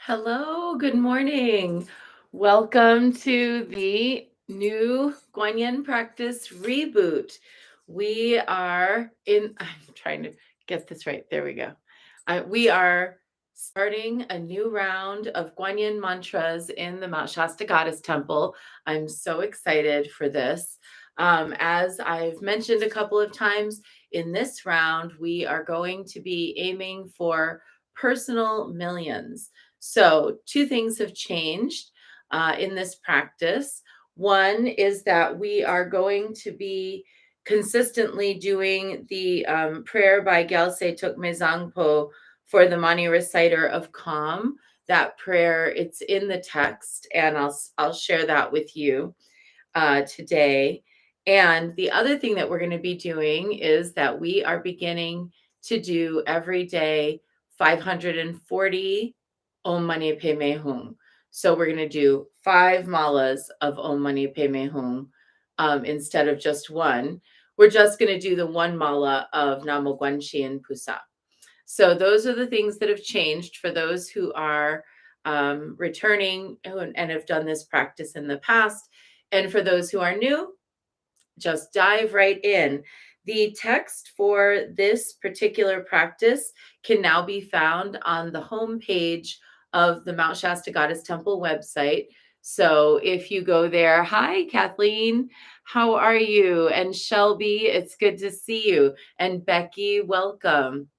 Hello, good morning. Welcome to the new Guanyin practice reboot. I'm trying to get this right. There we go. We are starting a new round of Guanyin mantras in the Mount Shasta Goddess Temple. I'm so excited for this. As I've mentioned a couple of times, in this round, we are going to be aiming for personal millions. So, two things have changed in this practice. One is that we are going to be consistently doing the prayer by Gyaltse Tukme Zangpo for the Mani reciter of calm. That prayer, it's in the text, and I'll share that with you today. And the other thing that we're going to be doing is that we are beginning to do every day 540 Om Mani Padme Hum. So we're going to do 5 malas of Om Mani Padme Hum instead of just one. We're just going to do the 1 mala of Namo Guanxin Pusa. So those are the things that have changed for those who are returning and have done this practice in the past. And for those who are new, just dive right in. The text for this particular practice can now be found on the homepage of the Mount Shasta Goddess Temple website. So if you go there, hi, Kathleen, how are you? And Shelby, it's good to see you. And Becky, welcome.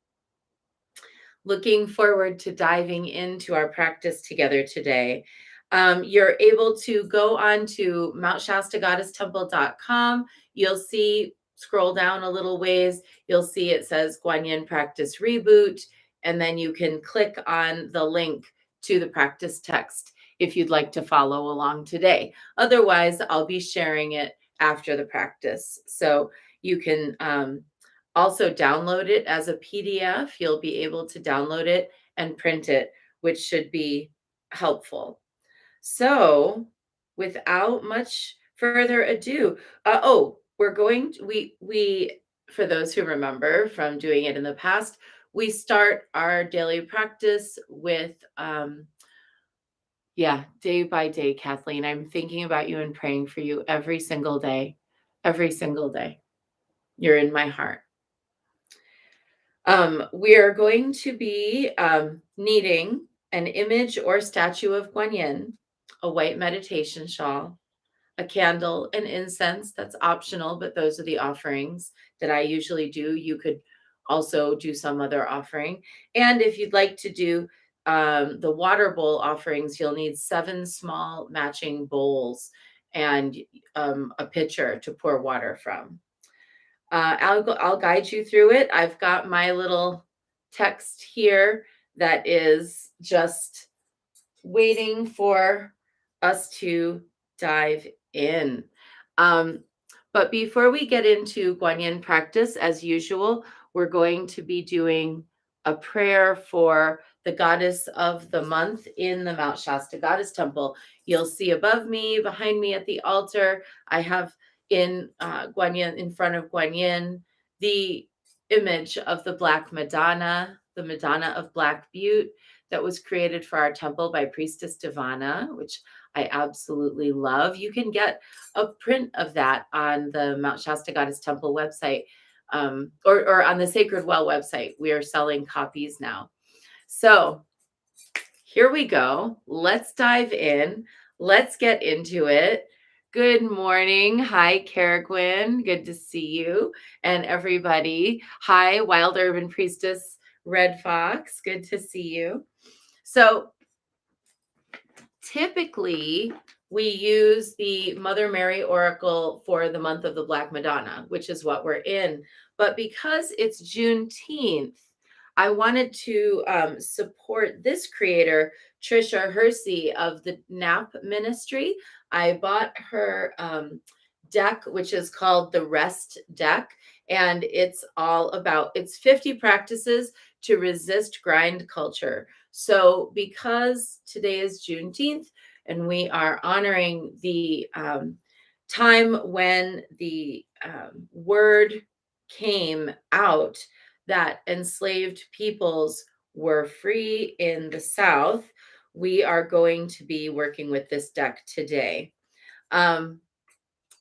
Looking forward to diving into our practice together today. You're able to go on to mountshastagaddesstemple.com. You'll see, scroll down a little ways, you'll see it says Guanyin Practice Reboot, and then you can click on the link to the practice text if you'd like to follow along today. Otherwise, I'll be sharing it after the practice. So you can also download it as a PDF. You'll be able to download it and print it, which should be helpful. So without much further ado, we're going to, we, for those who remember from doing it in the past, we start our daily practice with, day by day, Kathleen. I'm thinking about you and praying for you every single day, every single day. You're in my heart. We are going to be needing an image or statue of Guanyin, a white meditation shawl, a candle, and incense. That's optional, but those are the offerings that I usually do. You could also do some other offering. And if you'd like to do the water bowl offerings, you'll need 7 small matching bowls and a pitcher to pour water from. I'll guide you through it. I've got my little text here that is just waiting for us to dive in. But before we get into Guanyin practice, as usual, we're going to be doing a prayer for the goddess of the month in the Mount Shasta Goddess Temple. You'll see above me, behind me at the altar, I have in Guanyin, in front of Guanyin, the image of the Black Madonna, the Madonna of Black Butte that was created for our temple by Priestess Divana, which I absolutely love. You can get a print of that on the Mount Shasta Goddess Temple website, or on the Sacred Well website. We are selling copies now. So here we go. Let's dive in. Let's get into it. Good morning. Hi, Caragwin. Good to see you. And everybody. Hi, Wild Urban Priestess Red Fox. Good to see you. So typically, we use the Mother Mary Oracle for the month of the Black Madonna, which is what we're in. But because it's Juneteenth, I wanted to support this creator, Trisha Hersey of the NAP Ministry. I bought her deck, which is called the Rest Deck, and it's all about, it's 50 practices to resist grind culture. So because today is Juneteenth and we are honoring the time when the word came out that enslaved peoples were free in the South, we are going to be working with this deck today. Um,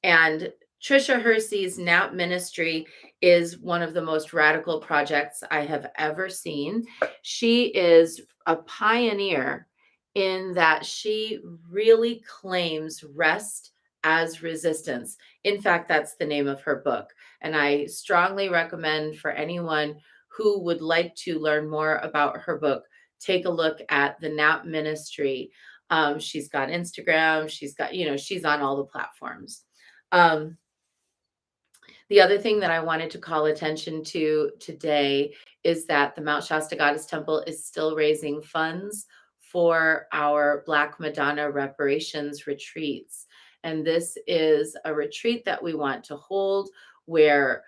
and Trisha Hersey's Nap Ministry is one of the most radical projects I have ever seen. She is a pioneer in that she really claims rest as resistance. In fact, that's the name of her book. And I strongly recommend for anyone who would like to learn more about her book, take a look at the Nap Ministry. She's got Instagram, she's got, she's on all the platforms. Um, the other thing that I wanted to call attention to today is that the Mount Shasta Goddess Temple is still raising funds for our Black Madonna reparations retreats. And this is a retreat that we want to hold where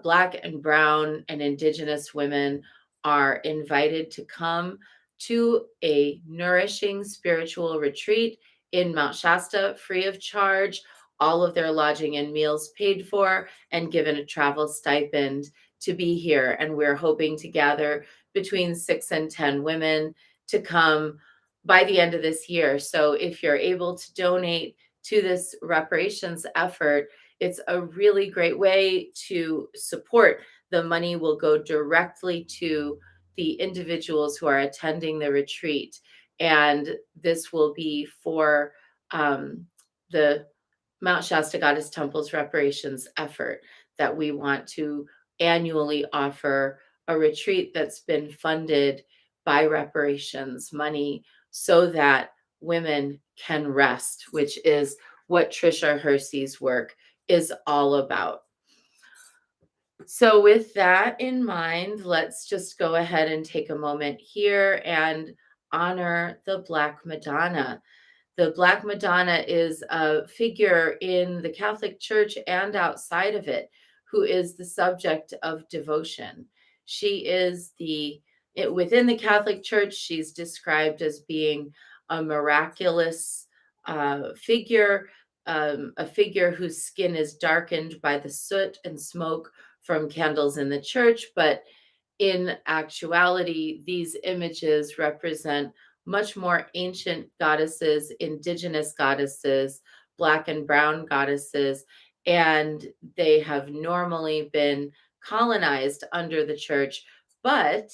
Black and Brown and Indigenous women are invited to come to a nourishing spiritual retreat in Mount Shasta, free of charge, all of their lodging and meals paid for, and given a travel stipend to be here. And we're hoping to gather between 6 and 10 women to come by the end of this year. So if you're able to donate to this reparations effort, it's a really great way to support. The money will go directly to the individuals who are attending the retreat. And this will be for the Mount Shasta Goddess Temple's reparations effort that we want to annually offer a retreat that's been funded by reparations money so that women can rest, which is what Trisha Hersey's work is all about. So, with that in mind, let's just go ahead and take a moment here and honor the Black Madonna. The Black Madonna is a figure in the Catholic Church and outside of it who is the subject of devotion. She is within the Catholic Church, she's described as being a miraculous figure, a figure whose skin is darkened by the soot and smoke from candles in the church. But in actuality, these images represent much more ancient goddesses, indigenous goddesses, Black and brown goddesses, and they have normally been colonized under the church. But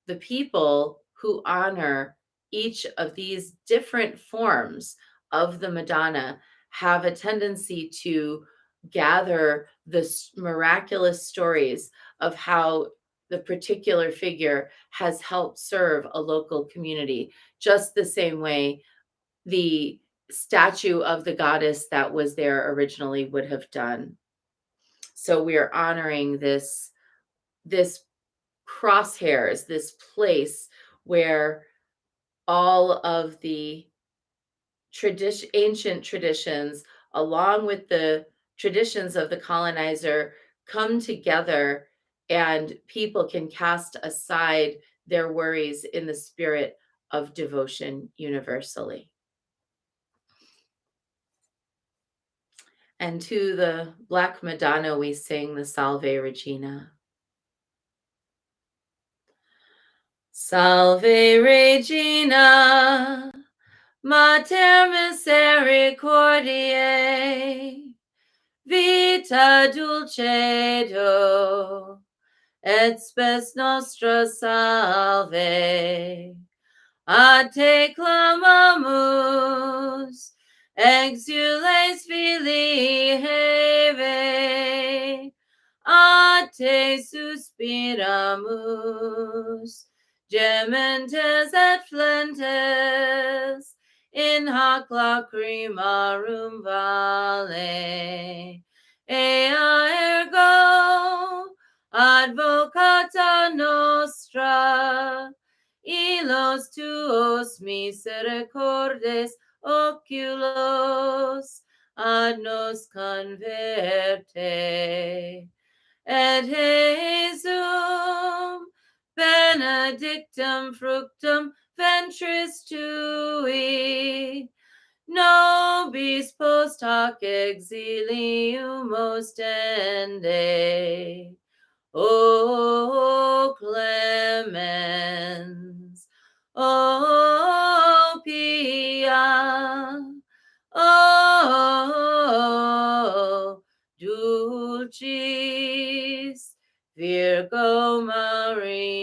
the people who honor each of these different forms of the Madonna have a tendency to gather the miraculous stories of how the particular figure has helped serve a local community, just the same way the statue of the goddess that was there originally would have done. So we are honoring this crosshairs, this place where all of the ancient traditions, along with the traditions of the colonizer, come together and people can cast aside their worries in the spirit of devotion universally. And to the Black Madonna, we sing the Salve Regina. Salve Regina, Mater misericordiae, vita dulcedo, et spes nostra salve. A te clamamus, exules filii Heve, a te suspiramus, gementes et flentes, in hac lacrimarum vale. Ea ergo, advocata nostra, ilos tuos misericordes oculos ad nos converte. Et Jesum benedictum fructum ventris tui, nobis post hoc exilium ostende. O clemens, O Maria.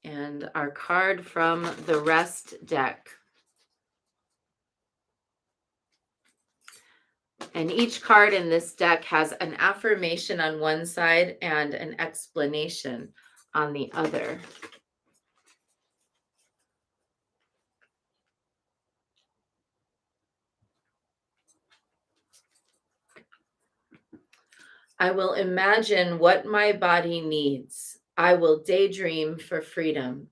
And our card from the rest deck. And each card in this deck has an affirmation on one side and an explanation on the other. I will imagine what my body needs. I will daydream for freedom.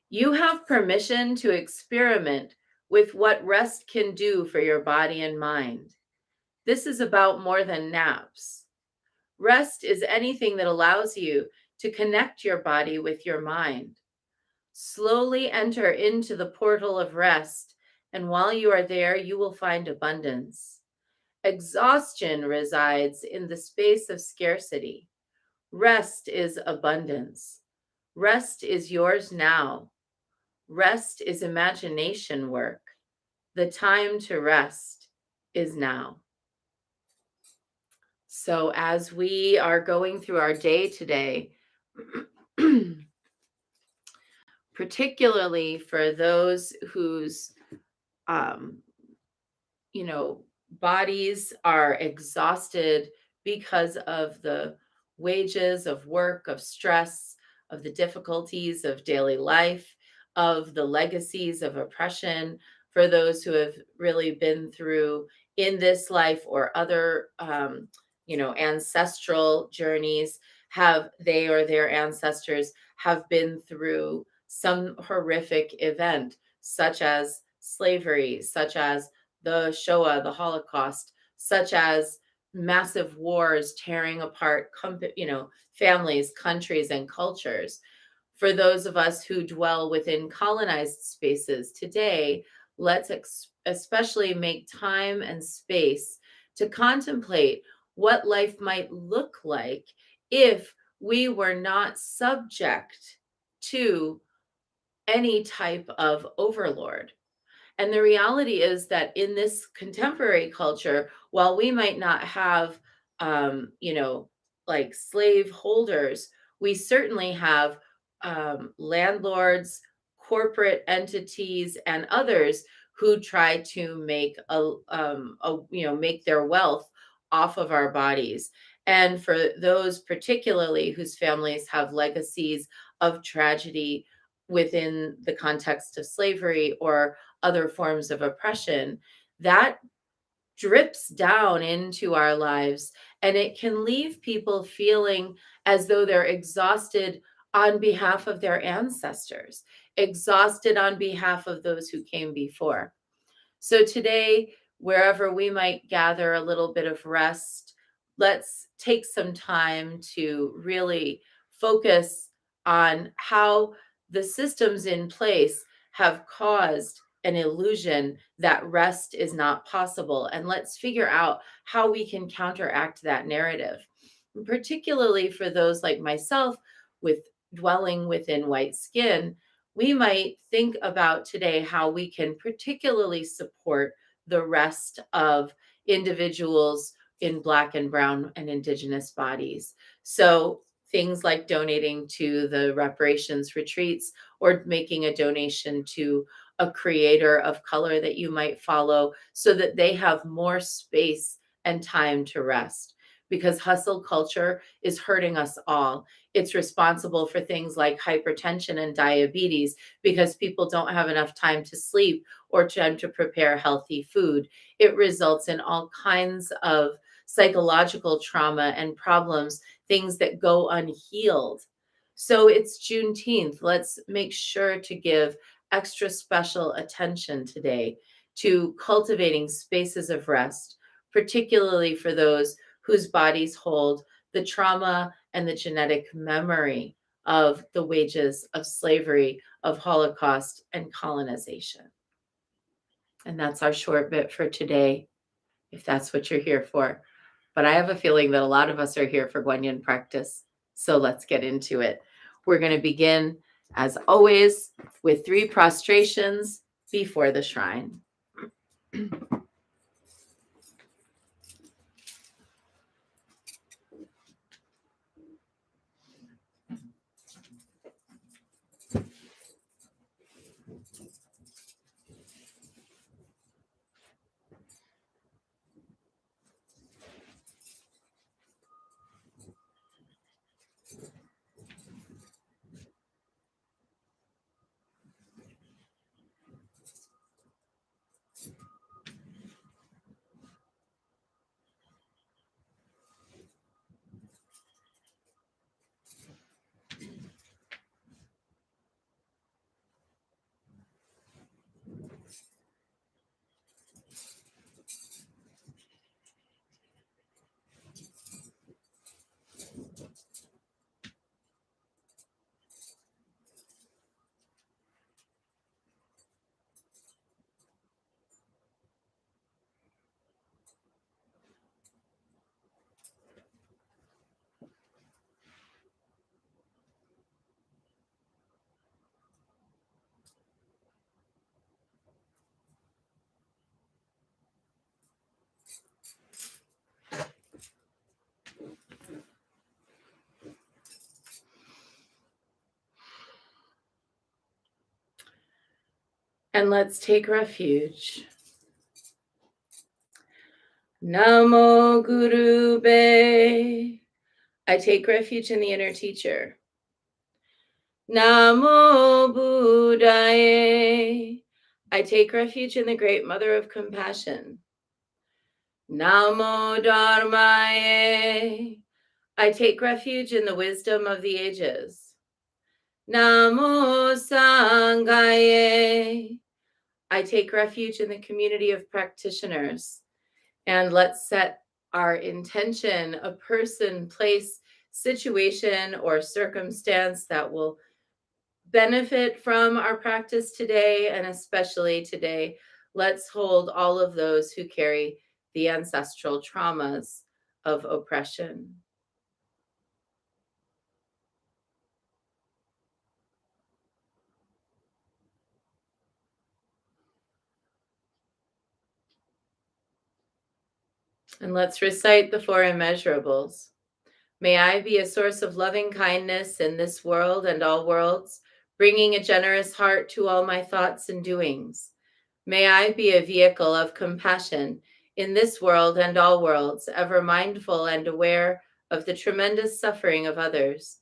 You have permission to experiment with what rest can do for your body and mind. This is about more than naps. Rest is anything that allows you to connect your body with your mind. Slowly enter into the portal of rest, and while you are there, you will find abundance. Exhaustion resides in the space of scarcity. Rest is abundance. Rest is yours now. Rest is imagination work. The time to rest is now. So, as we are going through our day today, particularly for those whose um, bodies are exhausted because of the wages of work, of stress, of the difficulties of daily life, of the legacies of oppression, for those who have really been through in this life or other, ancestral journeys, have they or their ancestors have been through some horrific event, such as slavery, such as the Shoah, the Holocaust, such as massive wars tearing apart, families, countries, and cultures. For those of us who dwell within colonized spaces today, let's especially make time and space to contemplate what life might look like if we were not subject to any type of overlord. And the reality is that in this contemporary culture, while we might not have, like slave holders, we certainly have landlords, corporate entities, and others who try to make make their wealth off of our bodies. And for those particularly whose families have legacies of tragedy within the context of slavery or other forms of oppression, that drips down into our lives, and it can leave people feeling as though they're exhausted on behalf of their ancestors, exhausted on behalf of those who came before. So today, wherever we might gather a little bit of rest, let's take some time to really focus on how the systems in place have caused an illusion that rest is not possible. And let's figure out how we can counteract that narrative, particularly for those like myself with dwelling within white skin. We might think about today how we can particularly support the rest of individuals in Black and Brown and Indigenous bodies. So things like donating to the reparations retreats or making a donation to a creator of color that you might follow so that they have more space and time to rest. Because hustle culture is hurting us all. It's responsible for things like hypertension and diabetes because people don't have enough time to sleep or time to prepare healthy food. It results in all kinds of psychological trauma and problems, things that go unhealed. So it's Juneteenth. Let's make sure to give extra special attention today to cultivating spaces of rest, particularly for those whose bodies hold the trauma and the genetic memory of the wages of slavery, of Holocaust, and colonization. And that's our short bit for today, if that's what you're here for. But I have a feeling that a lot of us are here for Guanyin practice. So let's get into it. We're going to begin as always, with 3 prostrations before the shrine. And let's take refuge. Namo Guru Be. I take refuge in the inner teacher. Namo Buddhaye. I take refuge in the great mother of compassion. Namo Dharmaye. I take refuge in the wisdom of the ages. Namo Sanghaye. I take refuge in the community of practitioners. And let's set our intention, a person, place, situation, or circumstance that will benefit from our practice today, and especially today. Let's hold all of those who carry the ancestral traumas of oppression. And let's recite the 4 immeasurables. May I be a source of loving kindness in this world and all worlds, bringing a generous heart to all my thoughts and doings. May I be a vehicle of compassion in this world and all worlds, ever mindful and aware of the tremendous suffering of others.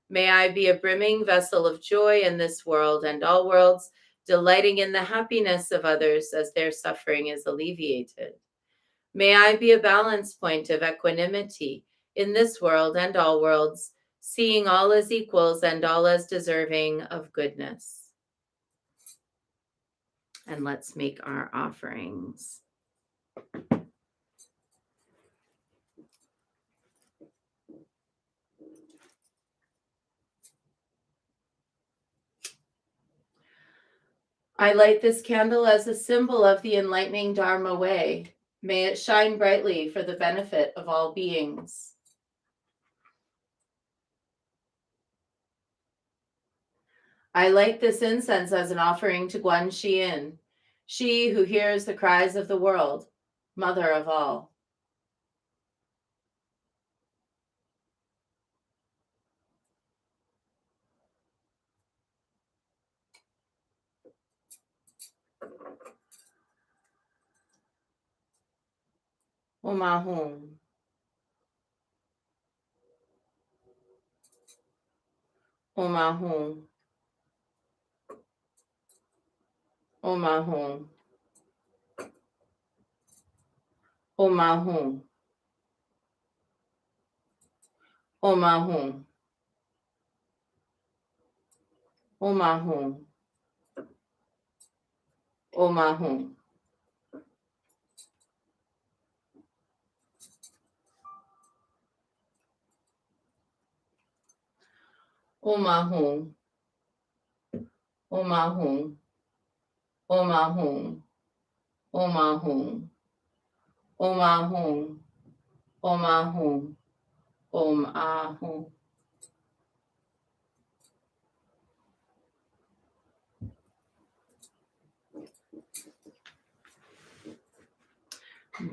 May I be a brimming vessel of joy in this world and all worlds, delighting in the happiness of others as their suffering is alleviated. May I be a balance point of equanimity in this world and all worlds, seeing all as equals and all as deserving of goodness. And let's make our offerings. I light this candle as a symbol of the enlightening Dharma way. May it shine brightly for the benefit of all beings. I light this incense as an offering to Guan Xian, she who hears the cries of the world, mother of all. Omahum. Omahum. Omahum. Omahum. Omahum. Omahum. Omahum. Omahum. Omahum. Omahum. Omahum. Omahum. Omahum. Omahum.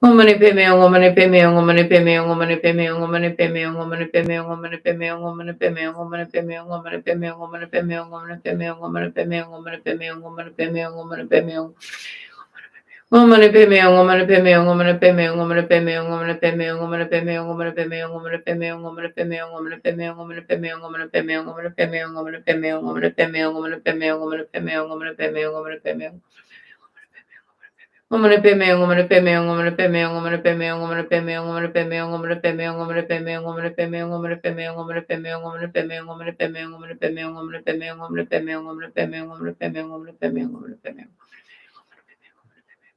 Woman pay me, woman pay me, woman pay me, woman pay me, woman pay me, woman pay me, woman pay me, woman pay me, woman pay me, woman pay me, woman pay me, woman pay me, woman pay me, woman pay me, woman pay me, woman pay me, Woman pay me, woman pay me, woman pay me, woman pay me, woman pay me, woman pay me, woman pay me, woman pay me, woman pay me, woman pay me, woman pay me, woman pay me, woman pay me, woman pay me, woman pay me, woman pay me, woman pay me, woman pay me, woman pay me. Woman pay me, woman pay me, woman pay me, woman pay me, woman pay me, woman pay me, woman pay me, woman pay me, woman pay me, woman pay me, woman pay me, woman pay me, woman pay me, woman pay me, woman pay me, woman pay me, woman pay me, woman pay me, woman pay me, woman pay me.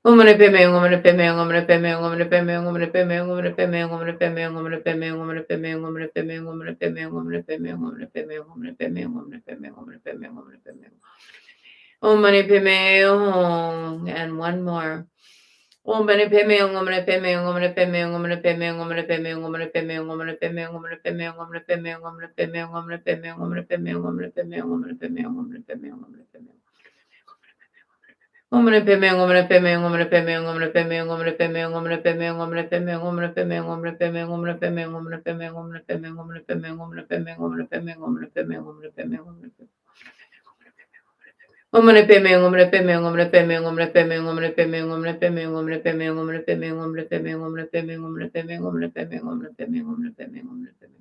Woman pay me, woman pay me, woman pay me, woman pay me, woman pay me, woman pay me, woman pay me, woman pay me, woman pay me, woman pay me, woman pay me, woman pay me, woman pay me, woman pay me, woman pay me, woman pay me, woman pay me. Oh, money pay me, oh, and one more. Oh, money pay me, oh, money pay me, oh, money pay me, oh, money pay me, oh, money pay me, oh, money pay me, oh, money pay me, oh, money pay me, oh, money pay me, oh, money pay me, oh, money pay me, oh, money pay me, oh, money pay me, oh, money pay me, oh, money pay me, oh, money pay me. Woman pay me, woman pay me, woman pay me, woman pay me, woman pay me, woman pay me, woman pay me, woman pay me, woman pay me, woman pay me, woman pay me, woman pay me, woman pay me, woman pay me, woman pay me, woman pay me, woman pay me, woman pay me. Woman pay me, woman pay me, woman pay me, woman pay me, woman pay me, woman pay me, woman pay me, woman pay me, woman pay me, woman pay me, woman pay me, woman pay me, woman pay me, woman pay me, woman pay me.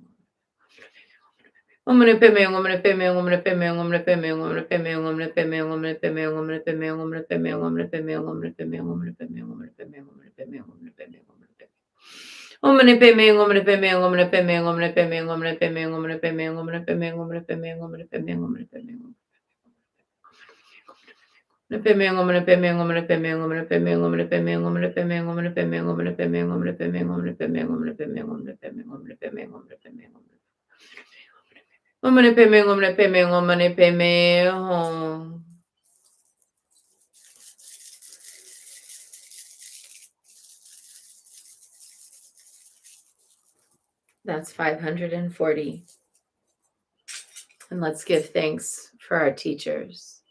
Woman pay me, woman pay me, woman pay me, woman pay me, woman pay me, woman pay me, woman pay me, woman pay me, woman pay me, woman pay me, woman pay me, woman pay me, woman pay me, woman pay me, woman pay me, woman pay me. Woman pay me, woman pay me, woman pay me, woman pay me, woman pay me, woman pay me, woman pay me, woman pay me, woman pay me, woman pay me. Pay me, woman pay me, woman pay me, woman pay me, woman pay me, woman pay me, woman pay me, woman pay me, woman pay me, woman pay me, woman pay me, woman pay me, woman pay me, woman pay me, woman. Woman pay me, woman pay me, woman pay me. Oh. That's 540. And let's give thanks for our teachers.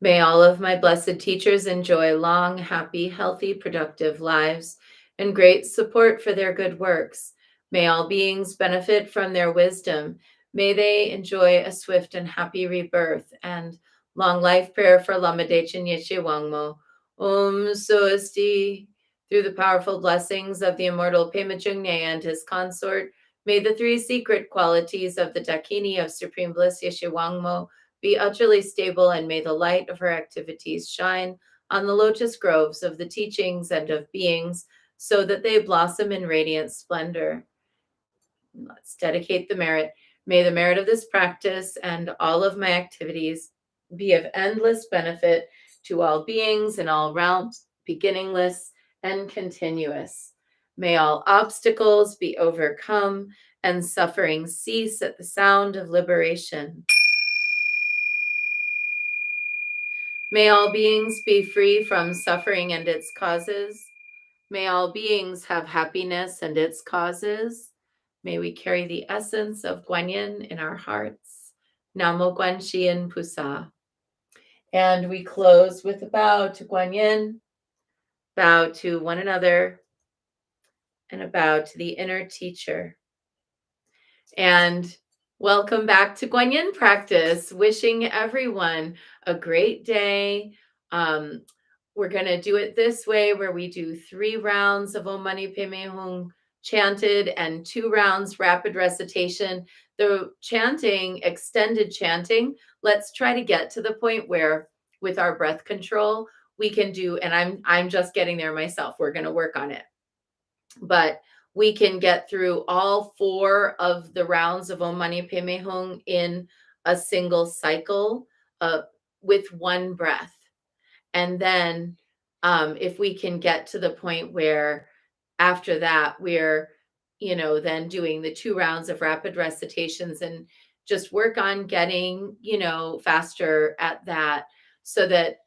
May all of my blessed teachers enjoy long, happy, healthy, productive lives and great support for their good works. May all beings benefit from their wisdom. May they enjoy a swift and happy rebirth and long life prayer for Lama Dechen Yeshe Wangmo. Om Swasti. Through the powerful blessings of the immortal Pema Chungne and his consort, may the three secret qualities of the Dakini of Supreme Bliss Yeshe Wangmo be utterly stable, and may the light of her activities shine on the lotus groves of the teachings and of beings so that they blossom in radiant splendor. Let's dedicate the merit. May the merit of this practice and all of my activities be of endless benefit to all beings in all realms, beginningless and continuous. May all obstacles be overcome and suffering cease at the sound of liberation. May all beings be free from suffering and its causes. May all beings have happiness and its causes. May we carry the essence of Guanyin in our hearts. Namo Guanxian Pusa. And we close with a bow to Guanyin, bow to one another, and a bow to the inner teacher. And welcome back to Guanyin practice. Wishing everyone a great day. We're going to do it this way where we do 3 rounds of Om Mani Padme Hum chanted and 2 rounds rapid recitation. The chanting, extended chanting, let's try to get to the point where with our breath control, we can do, and I'm just getting there myself. We're going to work on it. But we can get through all 4 of the rounds of Om Mani Padme Hum in a single cycle with one breath. And then if we can get to the point where after that, we're, then doing the 2 rounds of rapid recitations and just work on getting, faster at that so that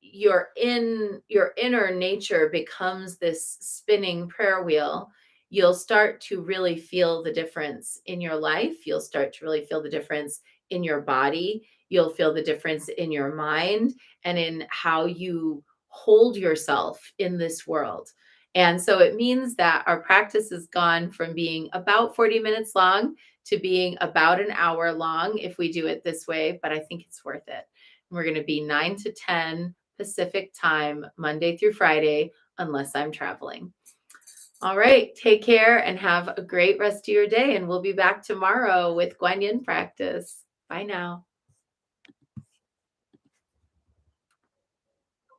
your inner nature becomes this spinning prayer wheel. You'll start to really feel the difference in your life. You'll start to really feel the difference in your body. You'll feel the difference in your mind and in how you hold yourself in this world. And so it means that our practice has gone from being about 40 minutes long to being about an hour long if we do it this way, but I think it's worth it. We're going to be 9 to 10 Pacific time, Monday through Friday, unless I'm traveling. All right, take care and have a great rest of your day. And we'll be back tomorrow with Guanyin practice. Bye now.